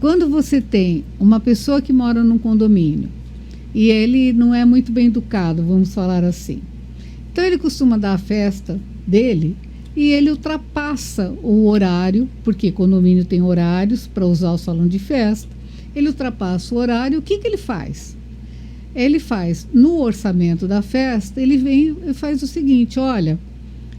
quando você tem uma pessoa que mora num condomínio e ele não é muito bem educado, vamos falar assim, então ele costuma dar a festa dele e ele ultrapassa o horário, porque condomínio tem horários para usar o salão de festa, ele ultrapassa o horário, o que ele faz? Ele faz, no orçamento da festa, ele vem e faz o seguinte, olha,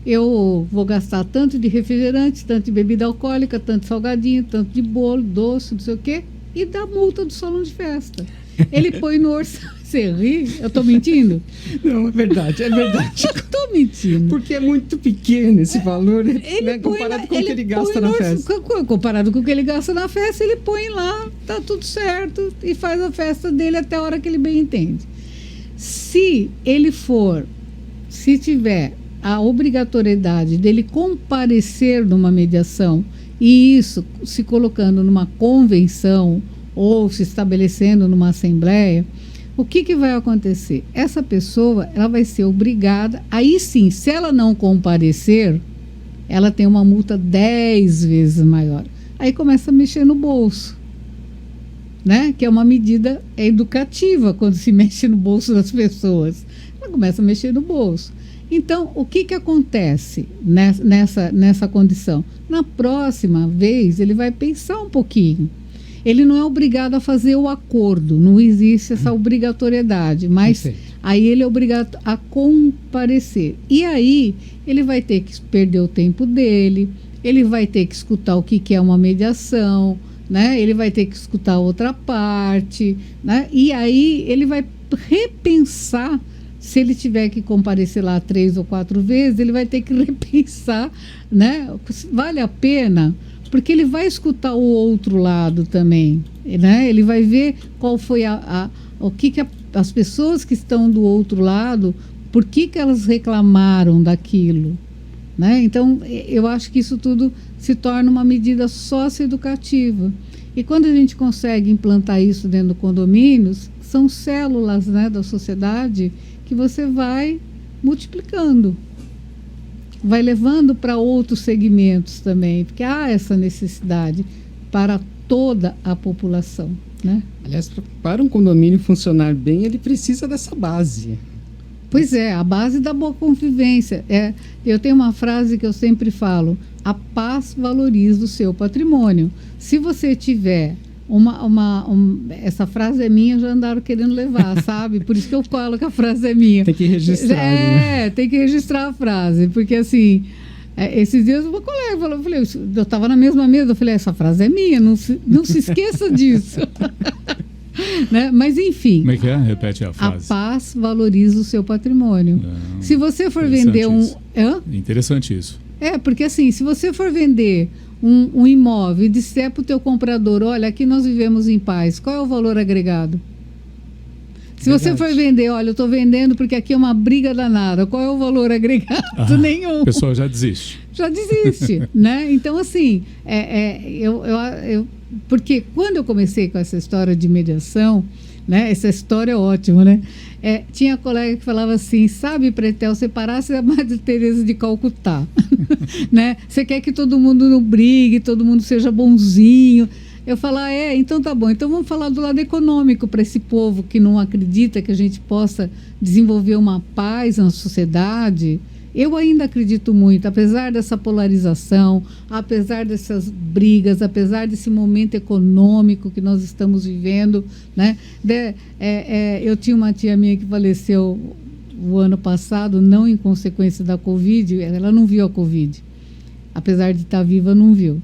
eu vou gastar tanto de refrigerante, tanto de bebida alcoólica, tanto de salgadinho, tanto de bolo, doce, não sei o quê, e dá multa do salão de festa. Ele põe no orçamento. Você ri? Eu estou mentindo? Não, é verdade, é verdade. Eu estou mentindo. Porque é muito pequeno esse valor, né, comparado com o que ele gasta na festa. Comparado com o que ele gasta na festa, ele põe lá, tá tudo certo, e faz a festa dele até a hora que ele bem entende. Se tiver a obrigatoriedade dele comparecer numa mediação, e isso se colocando numa convenção ou se estabelecendo numa assembleia, o que vai acontecer? Essa pessoa, ela vai ser obrigada, aí sim, se ela não comparecer, ela tem uma multa 10 vezes maior. Aí começa a mexer no bolso, né? Que é uma medida educativa quando se mexe no bolso das pessoas. Ela começa a mexer no bolso. Então, o que acontece nessa condição? Na próxima vez, ele vai pensar um pouquinho. Ele não é obrigado a fazer o acordo, não existe essa obrigatoriedade, mas aí ele é obrigado a comparecer. E aí ele vai ter que perder o tempo dele, ele vai ter que escutar o que é uma mediação, né? Ele vai ter que escutar outra parte, né? E aí ele vai repensar. Se ele tiver que comparecer lá 3 ou 4 vezes, ele vai ter que repensar, né? Vale a pena? Porque ele vai escutar o outro lado também, né? Ele vai ver qual foi o que as pessoas que estão do outro lado, por que elas reclamaram daquilo, né? Então, eu acho que isso tudo se torna uma medida socioeducativa. E quando a gente consegue implantar isso dentro do condomínios, são células, né, da sociedade que você vai multiplicando, vai levando para outros segmentos também, porque há essa necessidade para toda a população, né? Aliás, para um condomínio funcionar bem, ele precisa dessa base. Pois é, a base da boa convivência. Eu tenho uma frase que eu sempre falo, a paz valoriza o seu patrimônio. Se você tiver essa frase é minha, já andaram querendo levar, sabe? Por isso que eu falo que a frase é minha. Tem que registrar. Né? Tem que registrar a frase, porque assim, esses dias uma colega falou, eu estava na mesma mesa, eu falei, essa frase é minha, não se esqueça disso. Né? Mas enfim. Como é que é? Repete a frase. A paz valoriza o seu patrimônio. Não, se você for vender Interessante isso. Porque assim, se você for vender um imóvel e disser para o teu comprador, olha, aqui nós vivemos em paz, qual é o valor agregado? Se você for vender, olha, eu estou vendendo porque aqui é uma briga danada, qual é o valor agregado? Nenhum. A pessoa já desiste. Já desiste, né? Então, assim, porque quando eu comecei com essa história de mediação, né? Essa história é ótima, né? Tinha colega que falava assim, sabe, Pretel, você parasse a Madre Teresa de Calcutá, né? Você quer que todo mundo não brigue, todo mundo seja bonzinho. Eu falo, então tá bom, então vamos falar do lado econômico para esse povo que não acredita que a gente possa desenvolver uma paz na sociedade. Eu ainda acredito muito, apesar dessa polarização, apesar dessas brigas, apesar desse momento econômico que nós estamos vivendo, né? Eu tinha uma tia minha que faleceu o ano passado, não em consequência da Covid, ela não viu a Covid, apesar de estar viva, não viu.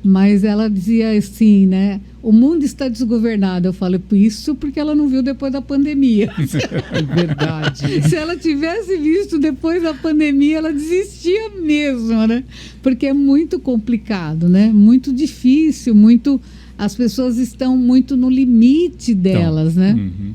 Mas ela dizia assim, né? O mundo está desgovernado. Eu falo, isso porque ela não viu depois da pandemia. É verdade. Se ela tivesse visto depois da pandemia, ela desistia mesmo, né? Porque é muito complicado, né? Muito difícil, as pessoas estão muito no limite delas, né? Uhum.